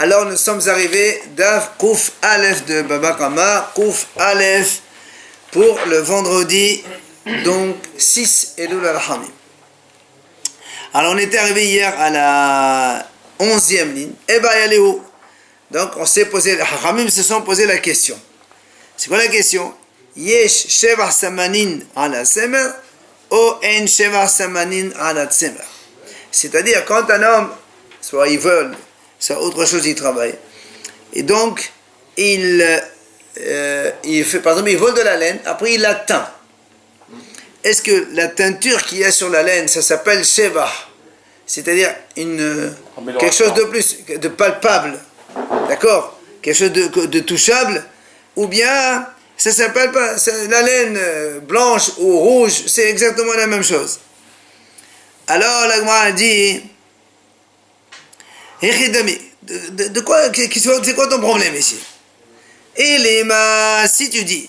Alors nous sommes arrivés d'Av Kouf Aleph de Baba Kama, Kouf Aleph pour le vendredi, donc 6 Elul al-Hamim. Alors on était arrivé hier à la 11e ligne, Eba Yaléhu. Donc on s'est posé, les Hamim se sont posé la question. C'est quoi la question? Yesh Sheva Samanin ala Semer ou En Sheva Samanin ala Tsemer. C'est-à-dire quand un homme, soit il vole, soit autre chose, il travaille. Et donc, il fait, par exemple, il vole de la laine, après il la teint. Est-ce que la teinture qu'il y a sur la laine, ça s'appelle Sheva? C'est-à-dire quelque chose de plus, de palpable, d'accord? Quelque chose de touchable, ou bien ça s'appelle pas, la laine blanche ou rouge, c'est exactement la même chose. Alors la Gemara a dit, de quoi, c'est quoi ton problème ici? Et si tu dis,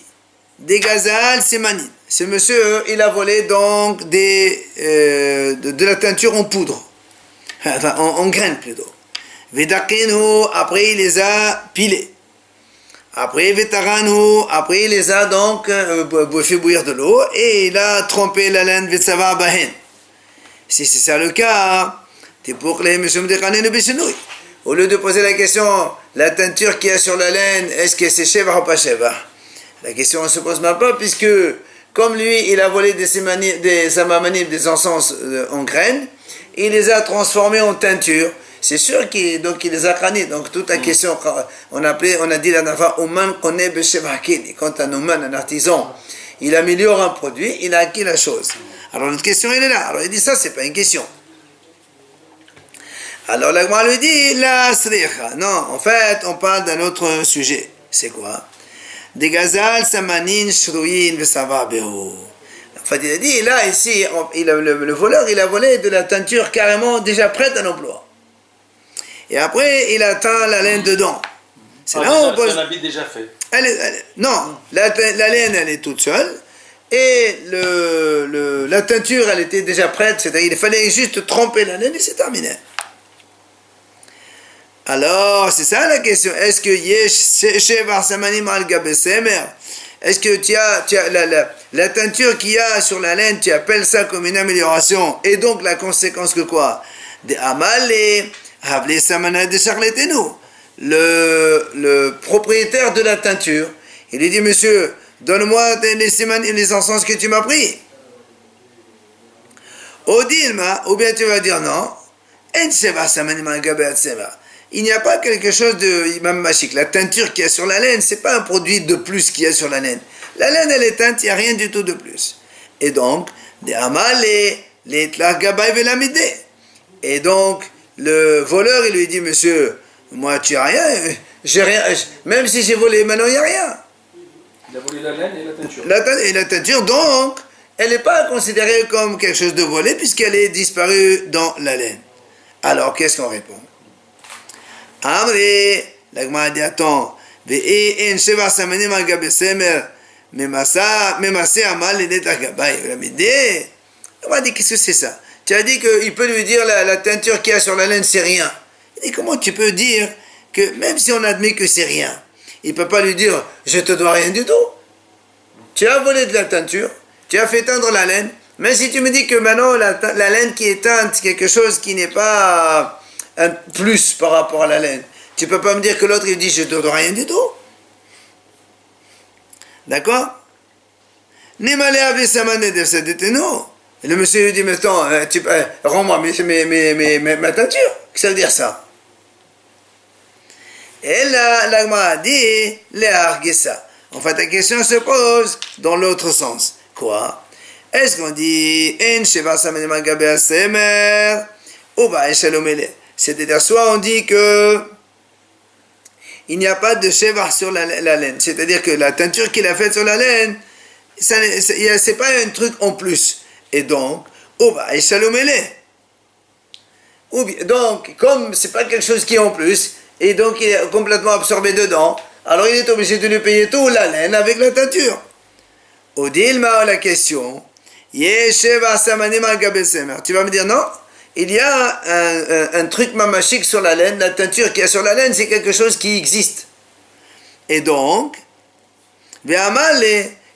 des gazales, c'est manine. Ce monsieur, il a volé donc de la teinture en poudre, enfin en graines plutôt. Vedakenu, après il les a pilés. Après vetaranu, après il les a donc fait bouillir de l'eau et il a trempé la laine vetsava bahen. Si c'est ça le cas, t'es pour les monsieur de Bishenouï. Au lieu de poser la question, la teinture qu'il y a sur la laine, est-ce que c'est Sheva ou pas Sheva? La question ne se pose même pas, puisque comme lui, il a volé des samamanib, des encens en graines, il les a transformés en teinture. C'est sûr qu'il les a crânés. Donc toute la question, on a dit la nafa, Oman connaît Beshevakini. Quand un Oman, un artisan, il améliore un produit, il a acquis la chose. Alors notre question, elle est là. Alors il dit ça, c'est pas une question. Alors la Gemara lui dit, la sricha. Non, en fait, on parle d'un autre sujet. C'est quoi? Des gazal, samanin, shruyin, vesava, behu. En fait, il a dit, là, ici, le voleur, il a volé de la teinture carrément déjà prête à l'emploi. Et après, il a teint la laine dedans. C'est là où on pose... C'est un habit déjà fait. Non, la laine, elle est toute seule. Et la teinture, elle était déjà prête. C'est-à-dire, il fallait juste tremper la laine et c'est terminé. Alors, c'est ça la question. Est-ce que est-ce que tu as la teinture qu'il y a sur la laine, tu appelles ça comme une amélioration? Et donc, la conséquence que quoi? De Amalé, Havlé Samana de Charletenu. Le propriétaire de la teinture, il lui dit, monsieur, donne-moi les encens que tu m'as pris. Odilma, ou bien tu vas dire non. Il n'y a pas quelque chose de imam magique. La teinture qu'il y a sur la laine, c'est pas un produit de plus qu'il y a sur la laine. La laine, elle est teinte, il n'y a rien du tout de plus. Et donc, et donc, le voleur, il lui dit, monsieur, moi, tu n'as rien, j'ai rien, même si j'ai volé, maintenant, il n'y a rien. Il a volé la laine et la teinture. La teinture, donc, elle n'est pas considérée comme quelque chose de volé, puisqu'elle est disparue dans la laine. Alors, qu'est-ce qu'on répond? Amri, la Gemara dit, attends, on va dire, qu'est-ce que c'est ça? Tu as dit qu'il peut lui dire la teinture qu'il y a sur la laine, c'est rien. Il dit, comment tu peux dire que même si on admet que c'est rien, il ne peut pas lui dire, je te dois rien du tout. Tu as volé de la teinture, tu as fait teindre la laine, mais si tu me dis que maintenant la laine qui est teinte, c'est quelque chose qui n'est pas un plus par rapport à la laine, tu ne peux pas me dire que l'autre il dit, je te dois rien du tout. D'accord? Et le monsieur lui dit, mais attends, rends-moi ma teinture. Qu'est-ce que ça veut dire ça? Et là, la Gemara dit, en fait, la question se pose dans l'autre sens. Quoi? Est-ce qu'on dit, c'est-à-dire, soit on dit que il n'y a pas de sheva sur la laine, c'est-à-dire que la teinture qu'il a faite sur la laine, c'est pas un truc en plus. Et donc, donc, comme c'est pas quelque chose qui est en plus, et donc il est complètement absorbé dedans, alors il est obligé de lui payer tout la laine avec la teinture. Odilma, la question, tu vas me dire non, il y a un truc mamachique sur la laine. La teinture qu'il y a sur la laine, c'est quelque chose qui existe. Et donc,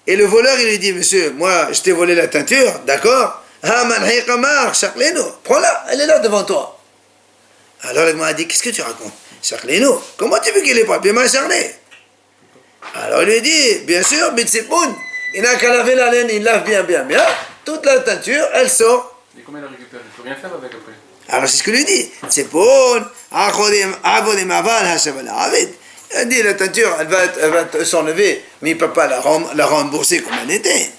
et le voleur, il lui dit, monsieur, moi, je t'ai volé la teinture, d'accord? Prends-la, elle est là devant toi. Alors le gars a dit, qu'est-ce que tu racontes? Charleno, comment tu veux qu'il est pas bien charné? Alors il lui dit, bien sûr, Bitsepoun, il n'a qu'à laver la laine, il lave bien, toute la teinture, elle sort. Et comment il la récupère? Il ne peut rien faire avec après. Alors c'est ce que lui dit, Bitsepoun, il dit, la teinture, elle va s'enlever, mais il ne peut pas la rembourser comme elle était.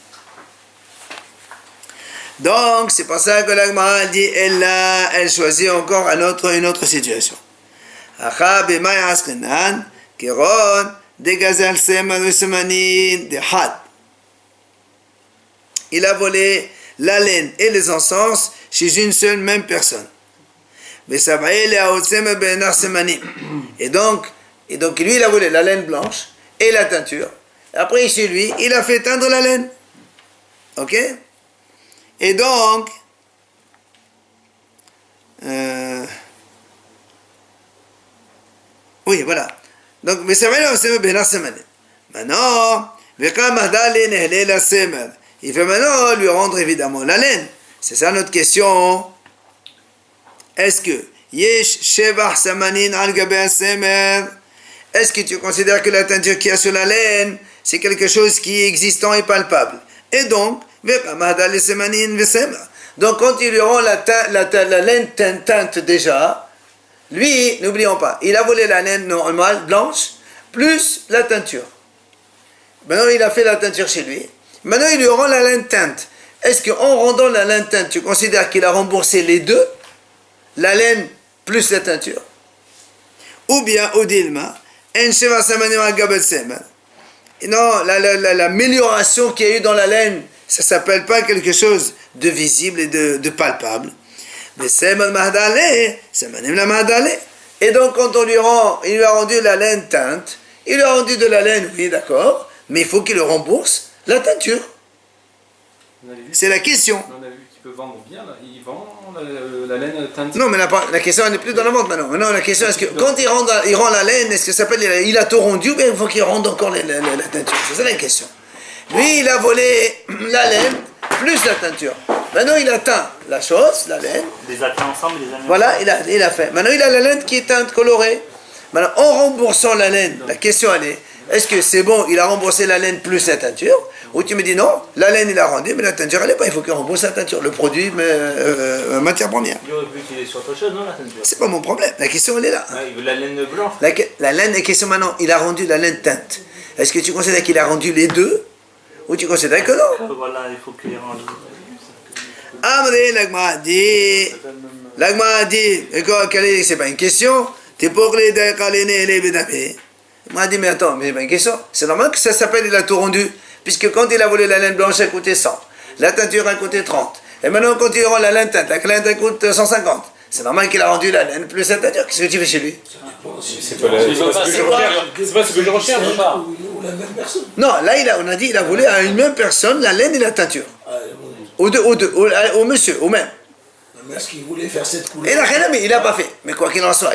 Donc, c'est pour ça que la Gemara dit, elle choisit encore une autre situation. Il a volé la laine et les encens chez une seule même personne. Et donc, lui, il a volé la laine blanche et la teinture. Après, chez lui, il a fait teindre la laine. Ok? Et donc, oui, voilà. Donc, maintenant, il fait maintenant lui rendre évidemment la laine. C'est ça notre question. Est-ce que est-ce que tu considères que la teinture qu'il y a sur la laine, c'est quelque chose qui est existant et palpable? Et donc, quand ils lui auront la laine teinte déjà, lui, n'oublions pas, il a volé la laine normale, blanche, plus la teinture. Maintenant, il a fait la teinture chez lui. Maintenant, il lui aura la laine teinte. Est-ce qu'en rendant la laine teinte, tu considères qu'il a remboursé les deux, la laine plus la teinture? Ou bien, Odilma, non, l'amélioration qu'il y a eu dans la laine, ça ne s'appelle pas quelque chose de visible et de palpable. Mais et donc, quand il lui a rendu la laine teinte, il lui a rendu de la laine, oui, d'accord, mais il faut qu'il le rembourse la teinture. C'est la question. On a vu qu'il peut vendre bien, là. Il vend la laine teinte. Non, mais la question n'est plus dans la vente maintenant. Maintenant, la question est-ce que quand il rend la laine, est-ce que ça s'appelle il a tout rendu ou bien il faut qu'il rende encore la teinture? C'est ça la question. Lui, il a volé la laine plus la teinture. Maintenant, il a teint la chose, la laine. Les a teints ensemble, les a mis Voilà, il a fait. Maintenant, il a la laine qui est teinte, colorée. Maintenant, en remboursant la laine, la question elle est-ce que c'est bon, il a remboursé la laine plus la teinture? Ou tu me dis non, la laine il a rendu, mais la teinture elle n'est pas, il faut qu'il rembourse la teinture, le produit, matière première. Il aurait pu qu'il est sur autre chose, non, la teinture? C'est pas mon problème, la question elle est là. Ouais, il veut la laine blanche. La laine, la question maintenant, il a rendu la laine teinte. Est-ce que tu considères qu'il a rendu les deux? Ou tu considères que non? Voilà, il faut qu'il rende. Amré, l'agma a dit, c'est pas une question, t'es pour les décalés et les bédapés. Il m'a dit, mais attends, mais c'est pas une question. C'est normal que ça s'appelle, il a tout rendu. Puisque quand il a volé la laine blanche, elle coûtait 100. La teinture, elle coûtait 30. Et maintenant, quand il rend la laine teinte, la laine teinte coûte 150. C'est normal qu'il a rendu la laine plus la teinture. Qu'est-ce que tu fais chez lui? C'est pas ce que je recherche. Ou la même personne. Non, là, on a dit, il a volé à une même personne la laine et la teinture. Au monsieur, au même. Mais est-ce qu'il voulait faire cette couleur? Et la reine, mais il n'a pas fait. Mais quoi qu'il en soit,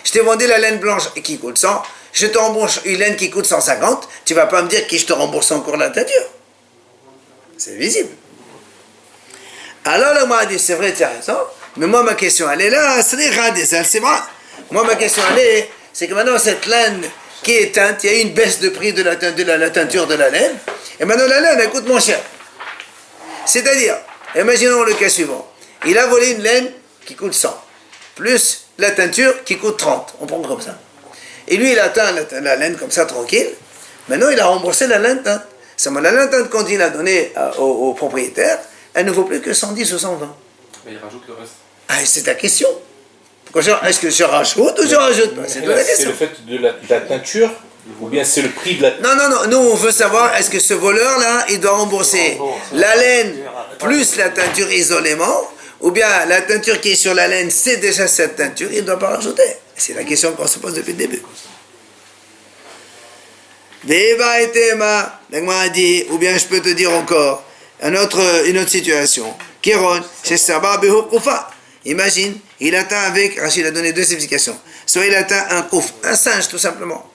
je t'ai vendu la laine blanche qui coûte 100, je te rembourse une laine qui coûte 150, tu ne vas pas me dire que je te rembourse encore la teinture. C'est visible. Alors, là, moi, dit, c'est vrai, tu as raison, mais moi, ma question, elle est là, c'est vrai. Moi, ma question, c'est que maintenant, cette laine qui est teinte, il y a eu une baisse de prix de la teinture de la laine, et maintenant, la laine, elle coûte moins cher. C'est-à-dire, imaginons le cas suivant. Il a volé une laine qui coûte 100, plus la teinture qui coûte 30. On prend comme ça. Et lui, il a teint la laine comme ça, tranquille. Maintenant, il a remboursé la laine teinte. La laine teinte, quand il a donné au propriétaire, elle ne vaut plus que 110 ou 120. Mais il rajoute le reste. Ah, c'est ta question. Est-ce que je rajoute ou je rajoute pas? C'est toute la question. C'est le fait de la teinture ou bien c'est le prix de la teinture? Non. Nous, on veut savoir, est-ce que ce voleur-là, il doit rembourser la laine plus la teinture isolément, ou bien la teinture qui est sur la laine, c'est déjà cette teinture, il ne doit pas rajouter. C'est la question qu'on se pose depuis le début. Deva et Tema, l'agma a dit, ou bien je peux te dire encore, une autre situation. Kiron, chez Saba Behukufa. Imagine, il atteint avec, Rachid a donné deux explications. Soit il atteint un kouf, un singe tout simplement.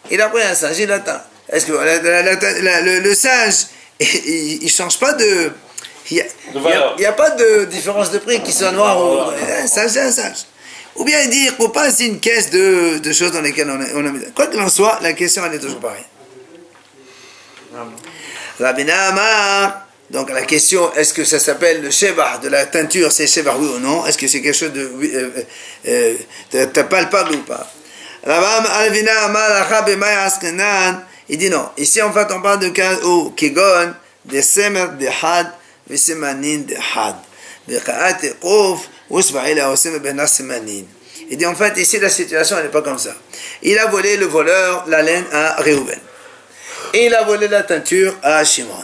Il a pris un singe, il atteint. Est-ce que le singe, il ne change pas de... Il n'y a pas de différence de prix qui soit noir ou... Un singe, c'est un singe. Ou bien il dit qu'on passe une caisse de choses dans lesquelles on a mis. Quoi qu'il en soit, la question elle est toujours pareille. Rabbeina Amar, donc la question, est-ce que ça s'appelle le shevar de la teinture, c'est shevar oui ou non? Est-ce que c'est quelque chose de palpable ou pas? Rabbeina Amar, il dit non. Ici en fait on parle de cas où Kegon, des semer de had, des semanin de had, des ka'at et qouf, il dit en fait ici la situation elle n'est pas comme ça. Il a volé le voleur la laine à Réhouven et il a volé la teinture à Shimon.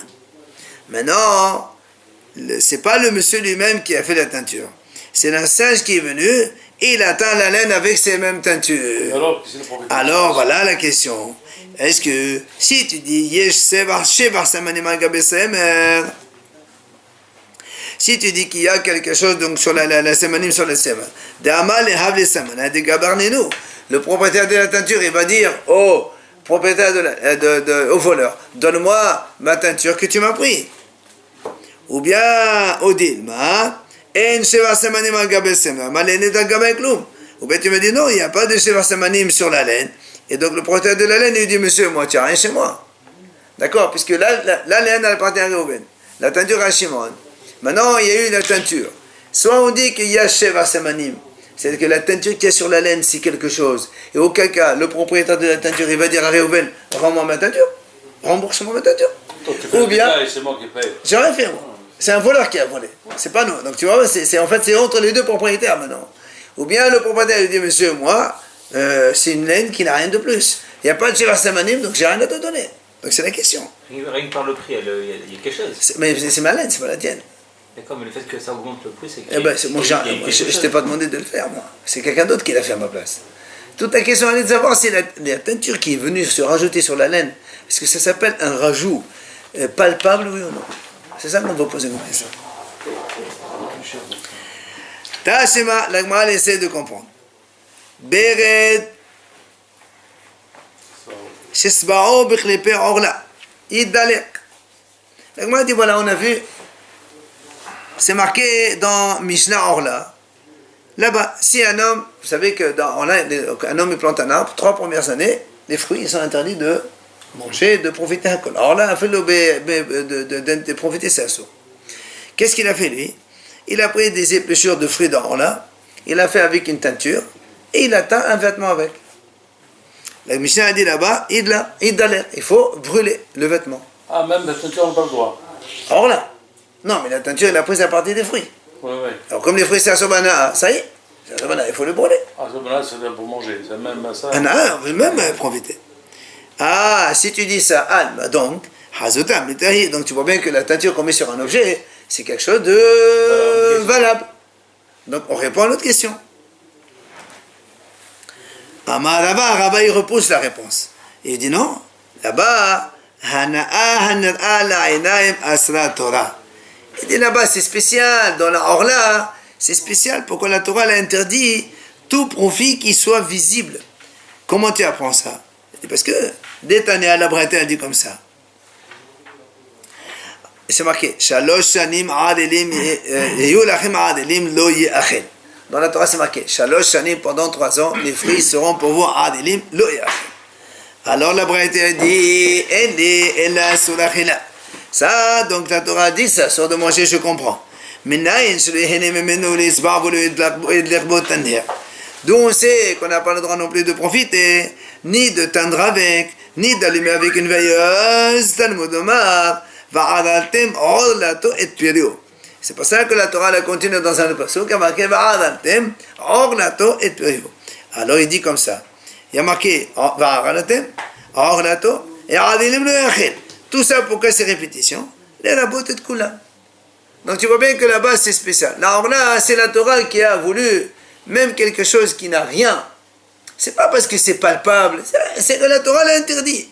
Maintenant c'est pas le monsieur lui-même qui a fait la teinture, c'est un singe qui est venu et il atteint la laine avec ces mêmes teintures. Alors voilà la question, est-ce que si tu dis yesh sevar shevar samanim al gabe semer, si tu dis qu'il y a quelque chose donc sur la semanim sur le semer, le propriétaire de la teinture il va dire au propriétaire au voleur, donne-moi ma teinture que tu m'as pris. Ou bien au dilma en sheva semanim al gabe semer malene da gabe klum. Ou bien tu me dis non, il n'y a pas de sheva semanim sur la laine. Et donc le propriétaire de la laine il dit monsieur, moi tu n'as rien chez moi. D'accord, puisque la laine elle appartient à Réhouven, la teinture à Shimon. Maintenant, il y a eu la teinture. Soit on dit qu'il y a Sheva Samanim, c'est-à-dire que la teinture qu'il y a sur la laine, c'est quelque chose. Et auquel cas, le propriétaire de la teinture, il va dire à Réhouven, rends-moi ma teinture, rembourse-moi ma teinture. Ou bien, c'est moi qui paye. J'ai rien fait, moi. C'est un voleur qui a volé. C'est pas nous. Donc tu vois, en fait, c'est entre les deux propriétaires maintenant. Ou bien le propriétaire lui dit, monsieur, moi, c'est une laine qui n'a rien de plus. Il n'y a pas de Sheva Samanim, donc j'ai rien à te donner. Donc c'est la question. Rien que par le prix, il y a quelque chose. Mais c'est ma laine, c'est pas la tienne. D'accord, mais le fait que ça augmente le prix, c'est que... Eh ben, je t'ai pas demandé de le faire, moi. C'est quelqu'un d'autre qui l'a fait à ma place. Toute la question elle est de savoir si la teinture qui est venue se rajouter sur la laine, est-ce que ça s'appelle un rajout palpable, oui ou non? C'est ça qu'on va poser comme question. Tashema, l'Agma essaie de comprendre. Bered, Shesbao, Bechleper, Orla, Idalek. L'Agma dit voilà, on a vu. C'est marqué dans Mishnah Orla. Là-bas, si un homme, vous savez que dans Orla, un homme il plante un arbre, 3 premières années, les fruits ils sont interdits de manger, de profiter un col. Orla a fait de profiter c'est assaut. Qu'est-ce qu'il a fait lui? Il a pris des épluchures de fruits d'Orla, il a fait avec une teinture et il a teint un vêtement avec. La Mishnah a dit là-bas, il faut brûler le vêtement. Ah, même la teinture, on n'a pas le droit. Orla. Non, mais la teinture, il a pris sa partie des fruits. Oui. Alors, comme les fruits, c'est Asobana, ça y est, Asobana, il faut le brûler. Ah, ça, c'est pour manger. C'est même ça. Ah, on peut même profiter. Ah, si tu dis ça, donc, Hazotam, donc tu vois bien que la teinture qu'on met sur un objet, c'est quelque chose de valable. Donc, on répond à l'autre question. Amarava, Rava, il repousse la réponse. Il dit non, là-bas, Hana'a, Hana'a, La'inaim, Asra, Torah. Il dit là-bas, c'est spécial, dans la Orla, c'est spécial, pourquoi la Torah l'a interdit tout profit qui soit visible. Comment tu apprends ça? Il dit parce que, dès t'année à la Bretagne, elle dit comme ça. C'est marqué, Shalosh shanim adelim, yulachim adelim lo ye'achel. Dans la Torah, c'est marqué, Shalosh shanim, pendant 3 ans, les fruits seront pour vous adelim lo ye'achel. Alors la Bretagne dit, Eni, ella surachila. Ça, donc la Torah dit ça, sort de manger, je comprends. D'où on sait qu'on n'a pas le droit non plus de profiter, ni de teindre avec, ni d'allumer avec une veilleuse. C'est pour ça que la Torah la continue dans un autre passage, qui a marqué alors il dit comme ça. Il y a marqué et tout ça, pourquoi ces répétitions? Les rabots et kula. Donc tu vois bien que là-bas c'est spécial. Alors là, c'est la Torah qui a voulu, même quelque chose qui n'a rien. C'est pas parce que c'est palpable, c'est que la Torah l'a interdit.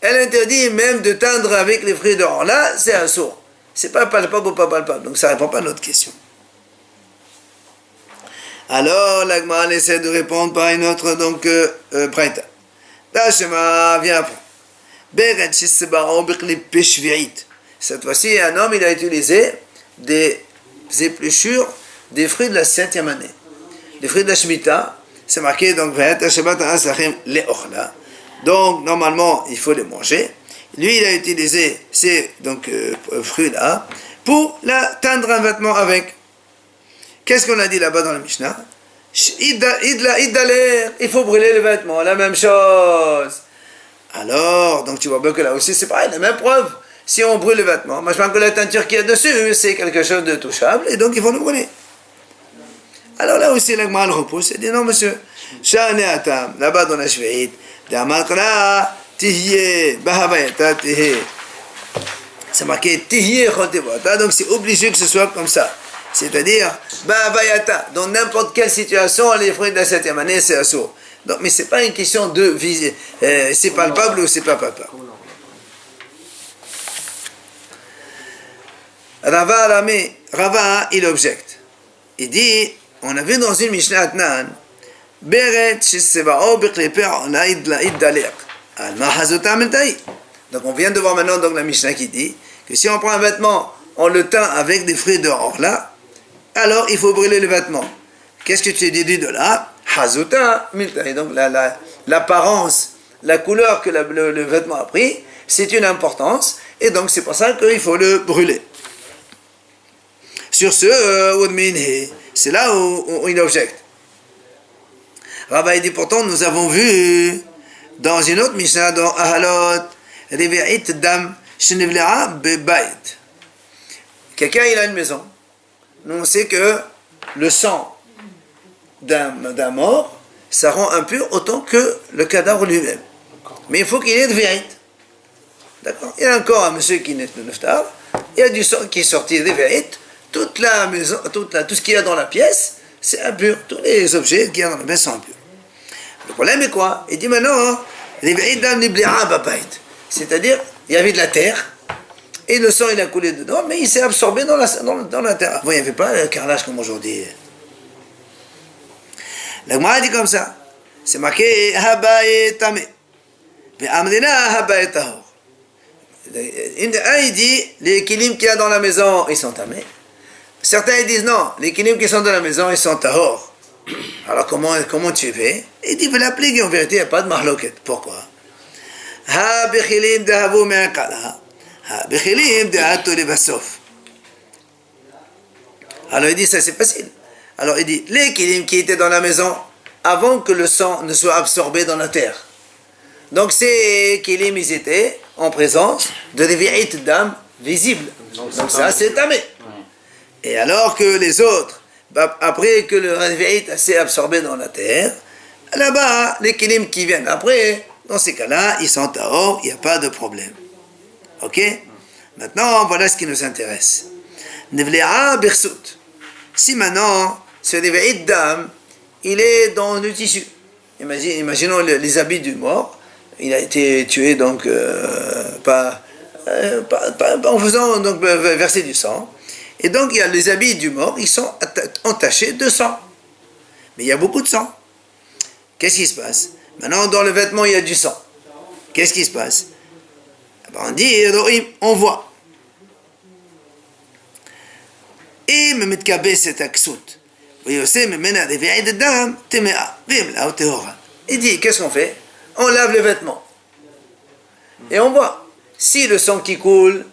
Elle interdit même de teindre avec les fruits d'or. Là, c'est un sourd. C'est pas palpable ou pas palpable. Donc ça répond pas à notre question. Alors, l'Agma essaie de répondre par une autre, donc, Braïta. Tashema vient apprendre. Beret Shisebao Bikli Peshvirit. Cette fois-ci, un homme, il a utilisé des épluchures des fruits de la 7e année. Les fruits de la Shemitah, c'est marqué donc donc normalement il faut les manger. Lui il a utilisé ces fruits-là pour teindre un vêtement avec. Qu'est-ce qu'on a dit là-bas dans la Mishnah? Il faut brûler le vêtement, la même chose. Alors, donc tu vois bien que là aussi c'est pareil, la même preuve. Si on brûle le vêtement, moi je pense que la teinture qu'il y a dessus, c'est quelque chose de touchable, et donc il faut le brûler. Alors là aussi, l'Agma le repousse et dit non, monsieur, Shane Atam, là-bas dans la Shveit, Damakra, Tihye, Bahavayata, Tihye. C'est marqué Tihye Chotevata, donc c'est obligé que ce soit comme ça. C'est-à-dire, Bahavayata, dans n'importe quelle situation, les fruits de la 7e année, c'est assourd. Donc, mais c'est pas une question de viser, c'est palpable ou c'est pas palpable. Rava, il objecte. Il dit, on a vu dans une Mishnah Atnan, Beret Shisebao Bikleper Olaïd Laïd Daler. Donc on vient de voir maintenant donc la Mishnah qui dit que si on prend un vêtement, on le teint avec des fruits de orla, alors il faut brûler le vêtement. Qu'est-ce que tu déduis de là? Hazuta Miltai. Donc l'apparence, la couleur que le vêtement a pris, c'est une importance, et donc c'est pour ça qu'il faut le brûler. Sur ce, c'est là où il objecte. Rabbi dit pourtant, nous avons vu dans une autre Mishnah, dans Ahalot, Rivi'it Dam Shenivlera Bebayt. Quelqu'un, il a une maison. Nous, on sait que le sang d'un mort, ça rend impur autant que le cadavre lui-même. Mais il faut qu'il y ait de Rivi'it. D'accord? Il y a encore un monsieur qui naît de Neftar, il y a du sang qui est sorti de Rivi'it. Toute la maison, tout ce qu'il y a dans la pièce, c'est impur. Tous les objets qu'il y a dans la pièce sont impurs. Le problème est quoi? Il dit maintenant, c'est-à-dire, il y avait de la terre, et le sang il a coulé dedans, mais il s'est absorbé dans la terre. Avant, il n'y avait pas le carrelage comme aujourd'hui. La Gemara dit comme ça. C'est marqué, Habaye Tame. Amrina Habaye Tahor. Un, il dit, les kilim qu'il y a dans la maison, ils sont tamés. Certains ils disent non, les kilim qui sont dans la maison, ils sont tahor. Alors comment tu fais? Il dit, vous l'appliquez, en vérité, il n'y a pas de marloquette. Pourquoi? Ha bechilim de havu me'akala, ha bechilim de hatu levasof. Alors il dit, ça c'est facile. Alors il dit, les kilim qui étaient dans la maison, avant que le sang ne soit absorbé dans la terre. Donc ces kilim, ils étaient en présence de Rivi'it Dam visibles. Donc ça c'est tamé. Et alors que les autres, après que le Rivi'it s'est absorbé dans la terre, là-bas, les kilim qui viennent après, dans ces cas-là, ils sont tahor, il n'y a pas de problème. Ok? Maintenant, voilà ce qui nous intéresse. Nevle'a birsut. Si maintenant, ce Rivi'it Dam, il est dans le tissu. Imaginons les habits du mort. Il a été tué donc en faisant donc verser du sang. Et donc il y a les habits du mort, ils sont entachés de sang. Mais il y a beaucoup de sang. Qu'est-ce qui se passe? Maintenant dans le vêtement il y a du sang. Qu'est-ce qui se passe? On dit, on voit. Et me metkabe cet aksut. Il dit, qu'est-ce qu'on fait? On lave les vêtements. Et on voit. Si le sang qui coule,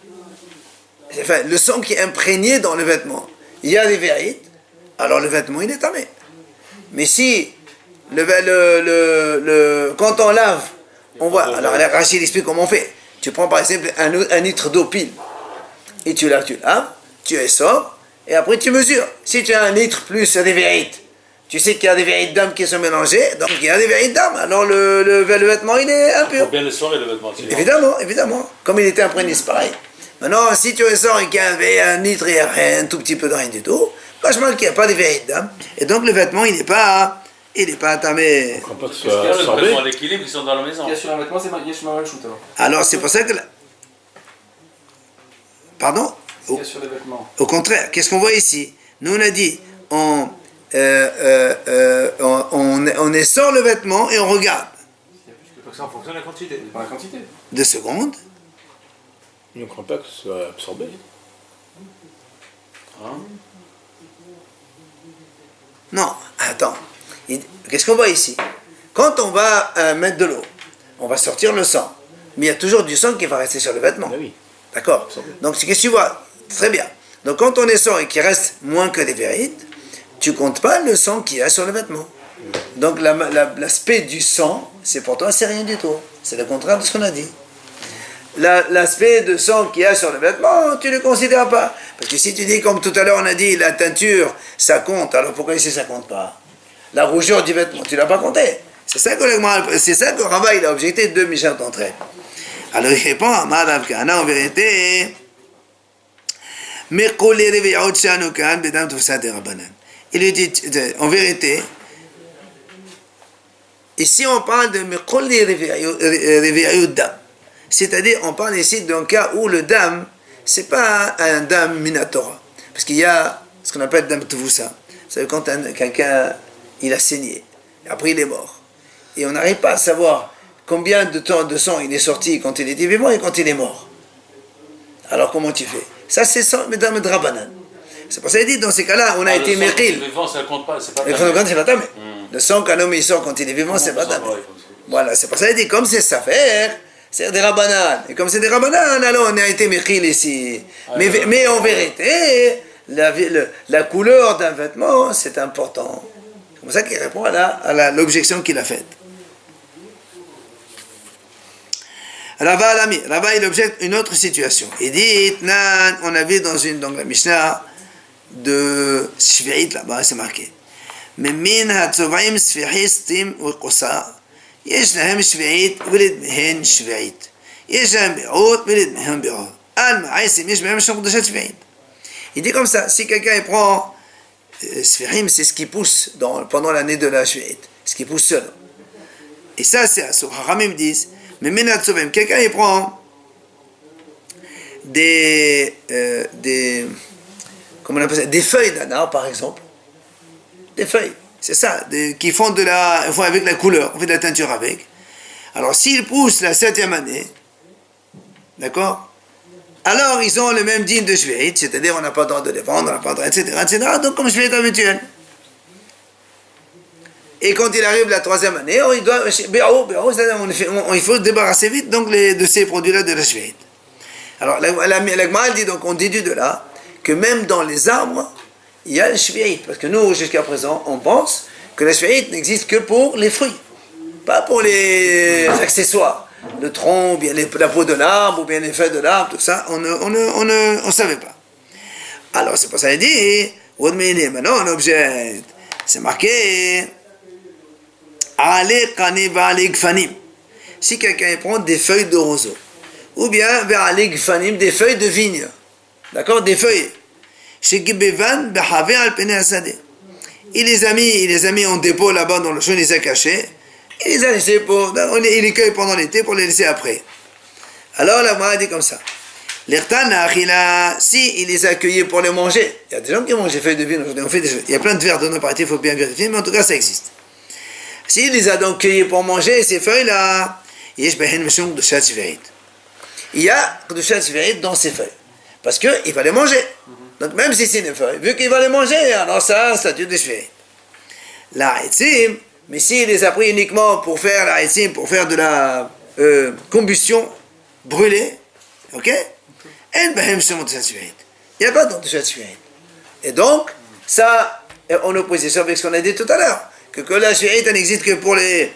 enfin, le sang qui est imprégné dans le vêtement, il y a des vérités, alors le vêtement, il est tamé. Mais si, quand on lave, on voit. Alors, Rachid explique comment on fait. Tu prends par exemple un litre d'eau pile, et tu laves, tu essores, et après tu mesures. Si tu as un litre plus des vérités, tu sais qu'il y a des vérités d'âme qui sont mélangées, donc il y a des vérités d'âme. Alors le vêtement, il est impur. Il faut bien le soir et le vêtement. Évidemment. Comme il était imprégné, c'est pareil. Maintenant, si tu ressors et qu'il y avait un litre et un tout petit peu de rien du tout, vachement qu'il n'y a pas de vérités d'âme. Et donc le vêtement, il n'est pas tamé. On peut que ce soit absorbé. Le vêtement d'équilibre qui sont dans la maison. Il y a sur un vêtement, c'est Yeshma Rachut. Alors c'est pour ça que... Pardon? Il y a sur les vêtements. Au contraire, qu'est-ce qu'on voit ici? Nous on a dit, on est sans le vêtement et on regarde. Ça en fonction de la quantité. Par la quantité. 2 secondes. Il ne craint pas que ce soit absorbé. Hein? Non, attends. Qu'est-ce qu'on voit ici? Quand on va mettre de l'eau, on va sortir le sang. Mais il y a toujours du sang qui va rester sur le vêtement. Ah oui. D'accord? Donc, qu'est-ce que tu vois? Très bien. Donc, quand on est sang et qu'il reste moins que des vérités, tu comptes pas le sang qu'il y a sur le vêtement. Donc, l'aspect du sang, c'est pour toi, c'est rien du tout. C'est le contraire de ce qu'on a dit. L'aspect de sang qu'il y a sur le vêtement, tu ne le considères pas. Parce que si tu dis, comme tout à l'heure on a dit, la teinture, ça compte, alors pourquoi ici ça compte pas? La rougeur du vêtement, tu ne l'as pas compté. C'est ça que Rava il a objecté de Michel Tantré. Alors il répond à Madame Kana, en vérité, il lui dit, en vérité, ici on parle de c'est-à-dire on parle ici d'un cas où le dam, c'est pas un dam minatora, parce qu'il y a ce qu'on appelle dam tvusa, c'est quand quelqu'un il a saigné, après il est mort, et on n'arrive pas à savoir combien de temps de sang il est sorti quand il était vivant et quand il est mort. Alors comment tu fais? Ça c'est ça, mesdames et drabanan. C'est pour ça qu'il dit, dans ces cas-là, on a été méril. Le vivant, ça compte pas, c'est pas Le sang, c'est pas tamé. Le sang qu'un homme il sort quand il est vivant, c'est pas tamé. Voilà, c'est pour ça qu'il dit, comme c'est ça faire, c'est des rabbanan. Et comme c'est des rabbanan, alors on a été méril ici. Mais en vérité, la couleur d'un vêtement, c'est important. C'est pour ça qu'il répond à l'objection qu'il a faite. Rava il objecte une autre situation. Il dit, on a vu dans la Mishnah de Shvi'it, là-bas, c'est marqué. Mais min ha-tzova'im sfihistim u'kosa, yesh lahem shvi'it, vilid mehen shvi'it. Yesh lahem bi'ot, vilid mehen bi'ot. Al ma'aisim, yesh lahem shom kudashat shvi'it. Il dit comme ça, si quelqu'un prend sfihim, c'est ce qui pousse pendant l'année de la shvi'it, ce qui pousse seul. Et ça, c'est à ce Haramim disent, mais min ha-tzova'im, quelqu'un il prend comment on appelle ça, des feuilles d'un arbre par exemple, des feuilles, c'est ça, qui font avec la couleur, on fait de la teinture avec. Alors s'ils poussent la 7e année, d'accord, alors ils ont le même digne de Shvi'it, c'est-à-dire on n'a pas le droit de les vendre, on n'a pas le droit, etc., donc comme Shvi'it habituel. Et quand il arrive la 3e année, il faut se débarrasser vite donc de ces produits-là de la Shvi'it. Alors la Gemara dit, donc on déduit de là que même dans les arbres, il y a le shvi'it. Parce que nous, jusqu'à présent, on pense que la shvi'it n'existe que pour les fruits, pas pour les accessoires. Le tronc, ou bien la peau de l'arbre, ou bien les feuilles de l'arbre, tout ça, on ne savait pas. Alors c'est pour ça qu'il dit, maintenant on objecte. C'est marqué, si quelqu'un prend des feuilles de roseau, ou bien des feuilles de vigne, d'accord, des feuilles. Et les amis en dépôt là-bas dans le champ, il les a cachés. Il les a laissés il les cueille pendant l'été pour les laisser après. Alors la Gemara dit comme ça. Si il les a cueillis pour les manger, il y a des gens qui mangent des feuilles de vigne aujourd'hui. Il y a plein de vers de nos parties, il faut bien vérifier, mais en tout cas ça existe. S'il les a donc cueillis pour manger ces feuilles-là, il y a de Shvi'it dans ces feuilles. Parce qu'il va les manger. Donc même si c'est des feuilles, vu qu'il va les manger, alors ça a un statut de Shvi'it. La Haitzim, mais s'il les a pris uniquement pour faire la Haitzim, pour faire de la combustion brûlée, ok? Il n'y a pas de Shvi'it. Et donc, ça est en opposition avec ce qu'on a dit tout à l'heure, que la Shvi'it n'existe que pour les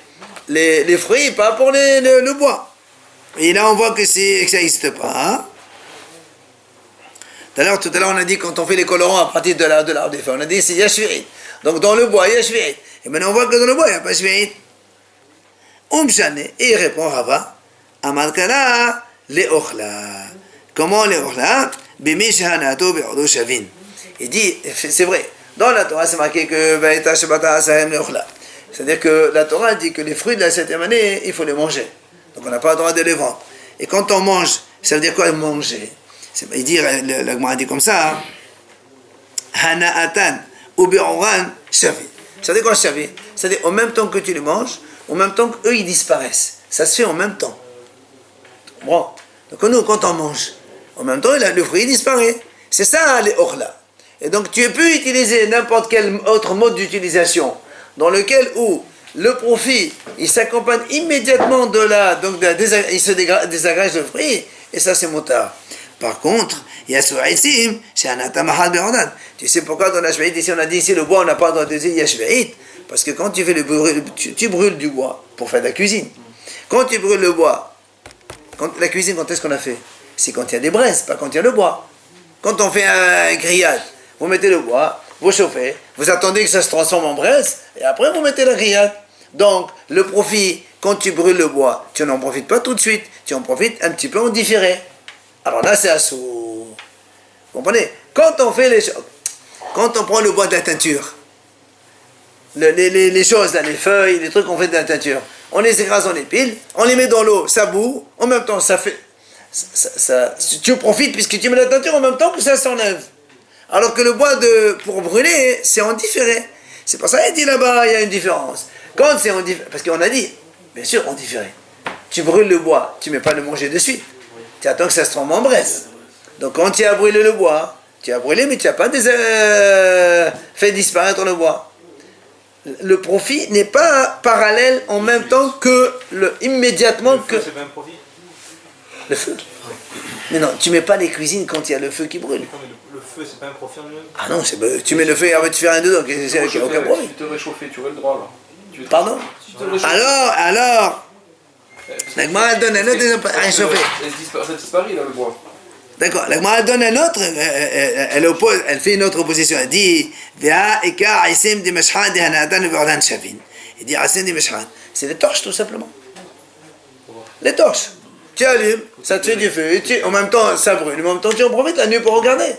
fruits, pas pour le bois. Et là, on voit que ça n'existe pas. Hein? Tout à l'heure, on a dit quand on fait les colorants à partir de l'arbre des feuilles, on a dit il y a shvi'it. Donc dans le bois, il y a shvi'it. Et maintenant, on voit que dans le bois, il n'y a pas shvi'it. Et il répond Rava, Amalkala le'ochla. Comment le'ochla? Bimi shehanato be'odo shavin. Il dit, c'est vrai, dans la Torah, c'est marqué que Va'eta Shabata Asahem le'ochla. C'est-à-dire que la Torah dit que les fruits de la 7e année, il faut les manger. Donc on n'a pas le droit de les vendre. Et quand on mange, ça veut dire quoi manger? Il dit, la Gemara dit comme ça, Hana'atan ou be'oran shavi. Ça veut dire quoi shavi? C'est-à-dire en même temps que tu le manges, en même temps qu'eux ils disparaissent. Ça se fait en même temps. Bon. Donc nous, quand on mange, en même temps, le fruit disparaît. C'est ça les orla. Et donc tu peux utiliser n'importe quel autre mode d'utilisation dans lequel où le profit, il s'accompagne immédiatement il se désagrège le fruit, et ça c'est motard. Par contre, il y a sur Haïtim, c'est un atamahal be'onan. Tu sais pourquoi dans la shve'it, ici on a dit ici le bois, on n'a pas le droit de dire yashve'it, parce que quand tu fais tu brûles du bois pour faire de la cuisine. Quand tu brûles le bois, la cuisine, quand est-ce qu'on a fait? C'est quand il y a des braises, pas quand il y a le bois. Quand on fait un grillade, vous mettez le bois, vous chauffez, vous attendez que ça se transforme en braise, et après vous mettez la grillade. Donc, le profit, quand tu brûles le bois, tu n'en profites pas tout de suite, tu en profites un petit peu en différé. Alors là, c'est assourd. Vous comprenez? Quand on prend le bois de la teinture, les choses, là, les feuilles, les trucs qu'on fait de la teinture, on les écrase, on les pile, on les met dans l'eau, ça bout, en même temps, ça fait... tu profites puisque tu mets la teinture en même temps que ça s'enlève. Alors que le bois pour brûler, c'est en différé. C'est pour ça qu'il dit là-bas, il y a une différence. Quand c'est en différé, parce qu'on a dit, bien sûr, en différé. Tu brûles le bois, tu ne mets pas le manger de suite. Tu attends que ça se transforme en braise. Donc quand tu as brûlé le bois, tu as brûlé, mais tu n'as pas fait disparaître le bois. Le profit n'est pas parallèle en même temps que immédiatement que... C'est pas un profit. Le feu. Mais non, tu mets pas les cuisines quand il y a le feu qui brûle. Le feu, c'est pas un profit en lui-même. Ah non, tu mets le feu et après tu fais rien dedans, c'est aucun problème. Tu te réchauffes, tu aurais le droit là. Pardon? Alors, la Gemara donne un autre réchauffé. Ça disparaît là le bois. D'accord, la Gemara donne un autre, elle fait une autre opposition. Elle dit, il dit, c'est les torches tout simplement. Les torches. Tu allumes, ça te fait du feu, en même temps ça brûle, en même temps tu en profites la nuit pour regarder.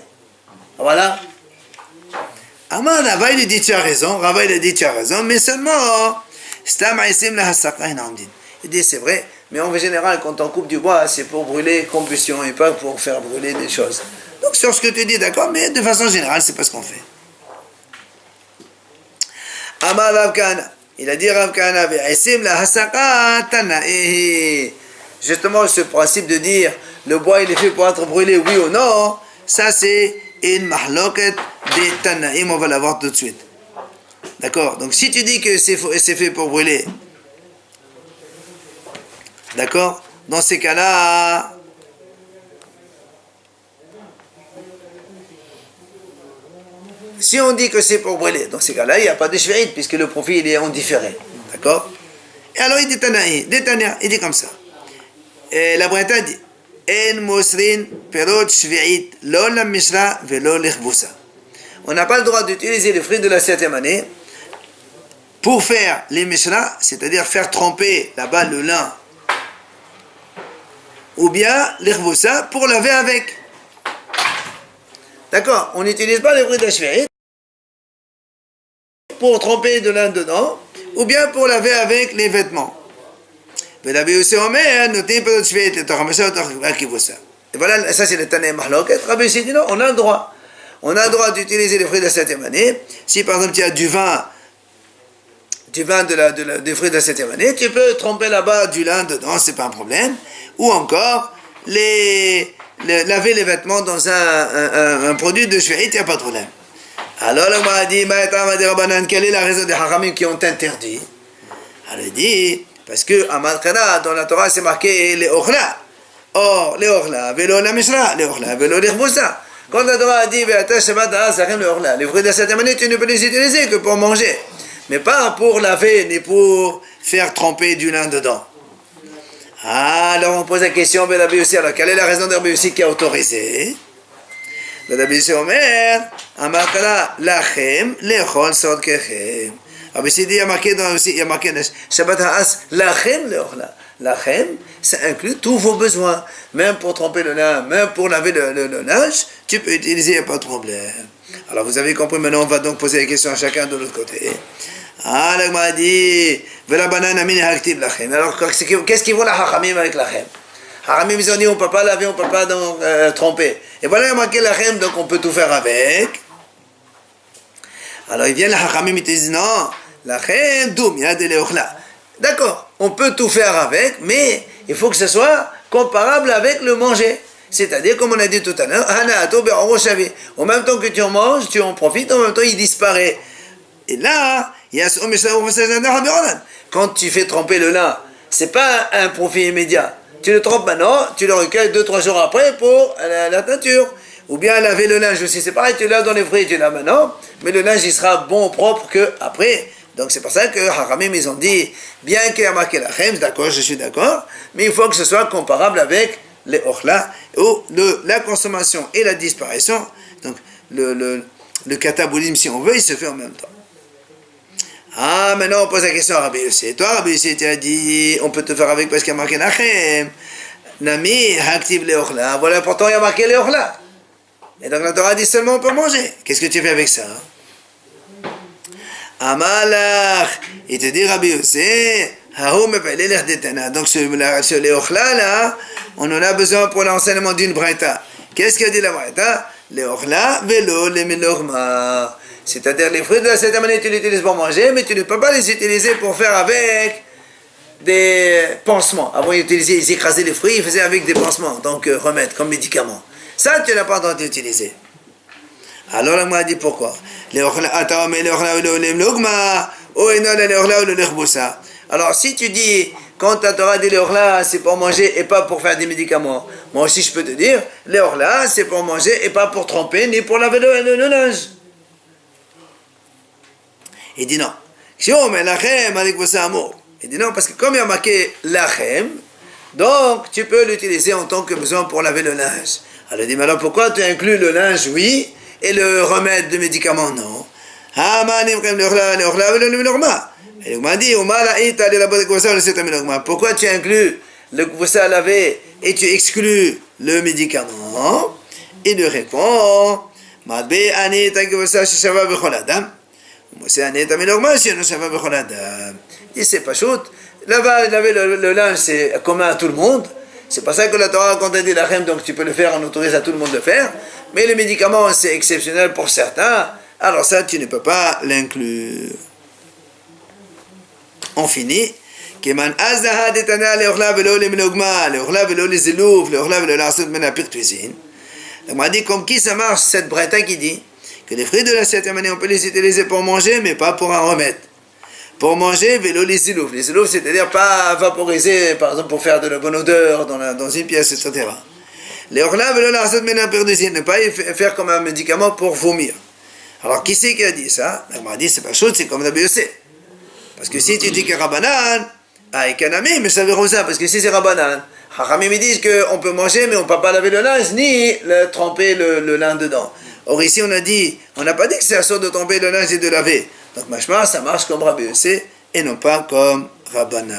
Voilà. Amar Rava il dit tu as raison, Rava il dit tu as raison, mais seulement il dit c'est vrai, mais en général quand on coupe du bois c'est pour brûler combustion et pas pour faire brûler des choses. Donc sur ce que tu dis d'accord, mais de façon générale c'est pas ce qu'on fait. Amar Rav Kahana, il a dit Rav Kahana ve'asim la hasaka tana'i. Justement, ce principe de dire le bois il est fait pour être brûlé, oui ou non, ça c'est une mahloket de Tanaïm, on va la voir tout de suite. D'accord? Donc si tu dis que c'est fait pour brûler, d'accord? Dans ces cas-là, si on dit que c'est pour brûler, dans ces cas-là, il n'y a pas de shvéit puisque le profit il est en différé. D'accord? Et alors il dit Tanaïm, il dit comme ça. Et la Braïta dit En mosrin perot shvi'it lo la mishra velo l'echbousa. On n'a pas le droit d'utiliser les fruits de la 7e année pour faire les mishra, c'est-à-dire faire tremper là-bas le lin, ou bien l'echbousa pour laver avec. D'accord? On n'utilise pas les fruits de la shvi'it pour tremper de lin dedans, ou bien pour laver avec les vêtements. Et voilà, ça c'est le Tanaï Mahloket. Rabbi Yossi dit non, on a le droit. On a le droit d'utiliser les fruits de la 7e année. Si par exemple tu as du vin des fruits de la 7e année, tu peux tremper là-bas du lin dedans, c'est pas un problème. Ou encore, laver les vêtements dans un produit de shvéit, il n'y a pas de problème. Alors le m'a dit, quelle est la raison des haramim qui ont interdit? Elle dit, parce que à Malkana, dans la Torah, c'est marqué les orla. Or, les orla, vélo la mishra, les orla, vélo les rbousa. Quand la Torah a dit, les fruits de la 7e année, tu ne peux les utiliser que pour manger. Mais pas pour laver, ni pour faire tremper du lin dedans. Alors on pose la question, Rabbi Yossi, alors quelle est la raison de Rabbi Yossi qui a autorisé? Rabbi Yossi Omer, à Malkana, lachem, lechol sod kechem. Rabbi Yossi dit, il y a marqué dans Shabbat Ha'as, lachem le'orla. Lachem, ça inclut tous vos besoins. Même pour tremper le lin, même pour laver le linge, tu peux utiliser, il n'y a pas de problème. Alors vous avez compris, maintenant on va donc poser les questions à chacun de l'autre côté. Ah, là, m'a dit, Vela banane amine haktib lachem. Alors qu'est-ce qu'ils vont la hachamim avec lachem? Hachamim, ils ont dit, on ne peut pas laver, on ne peut pas donc, tremper. Et voilà, il y a marqué lachem, donc on peut tout faire avec. Alors ils viennent, les Hachamim, ils te disent non, lachem doum yad leochla. D'accord, on peut tout faire avec, mais il faut que ce soit comparable avec le manger. C'est-à-dire, comme on a dit tout à l'heure, au même temps que tu en manges, tu en profites, en même temps il disparaît. Et là, il y a quand tu fais tremper le lin, c'est pas un profit immédiat. Tu le trempes maintenant, tu le recueilles 2-3 jours après pour la teinture. Ou bien laver le linge aussi, c'est pareil, tu le laves dans les fruits, tu le laves maintenant, mais le linge il sera bon, propre que après. Donc c'est pour ça que Haramim ils ont dit, bien qu'il y a marqué la chem, d'accord, je suis d'accord, mais il faut que ce soit comparable avec les ochla, où la consommation et la disparition, donc le catabolisme si on veut, il se fait en même temps. Ah, maintenant on pose la question à Rabbi Yossi. Toi, Rabbi Yossi, tu as dit, on peut te faire avec parce qu'il y a marqué la chem. Nami, active les ochla, voilà pourtant il y a marqué les ochla. Et donc la Torah dit seulement on peut manger. Qu'est-ce que tu fais avec ça? Amalach, il te dit Rabbi Yossi, donc ce Léochla là, on en a besoin pour l'enseignement d'une braïta. Qu'est-ce qu'a dit la braïta? Léochla velo le milorma. C'est-à-dire les fruits de la septième année tu les utilises pour manger, mais tu ne peux pas les utiliser pour faire avec des pansements. Avant ils écrasaient les fruits, ils faisaient avec des pansements, donc remèdes, comme médicaments. Ça, tu n'as pas le droit d'utiliser. Alors, la m'a dit pourquoi. Alors, si tu dis, quand ta Torah dit l'orla, c'est pour manger et pas pour faire des médicaments, moi aussi je peux te dire, l'orla, c'est pour manger et pas pour tremper, ni pour laver le linge. Il dit non. Il dit non, parce que comme il y a marqué lachem, donc tu peux l'utiliser en tant que besoin pour laver le linge. Alors il dit, mais alors pourquoi tu inclus le linge, oui, et le remède de médicaments, non? Et il m'a dit, pourquoi tu inclus le koussa à laver et tu exclus le médicament? Il lui répond, il dit, c'est pas chaud. Laver le linge, c'est commun à tout le monde. C'est pas ça que la Torah, quand elle dit la chem, donc tu peux le faire, on autorise à tout le monde de le faire. Mais le médicament, c'est exceptionnel pour certains. Alors ça, tu ne peux pas l'inclure. On finit. On m'a dit, comme qui ça marche, cette braïta qui dit que les fruits de la septième année, on peut les utiliser pour manger, mais pas pour un remède. Pour manger, vélo les zilouf. Les zilouf, c'est-à-dire pas vaporiser, par exemple, pour faire de la bonne odeur dans une pièce, etc. Les orla, vélo l'arsot mena perdusine, ne pas faire comme un médicament pour vomir. Alors, qui c'est qui a dit ça? On m'a dit, c'est pas chaud, c'est comme Rabbi Yossi. Parce que si tu dis que Rabbanan, et Kanami, mais ça veut dire ça, parce que si c'est Rabbanan, Hachamim me disent qu'on peut manger, mais on ne peut pas laver le linge, ni tremper le lin dedans. Or ici, on a dit, on n'a pas dit que c'est la sorte de tremper le linge et de laver. Donc, machma, ça marche comme Rabbi Yossi et non pas comme Rabbanan.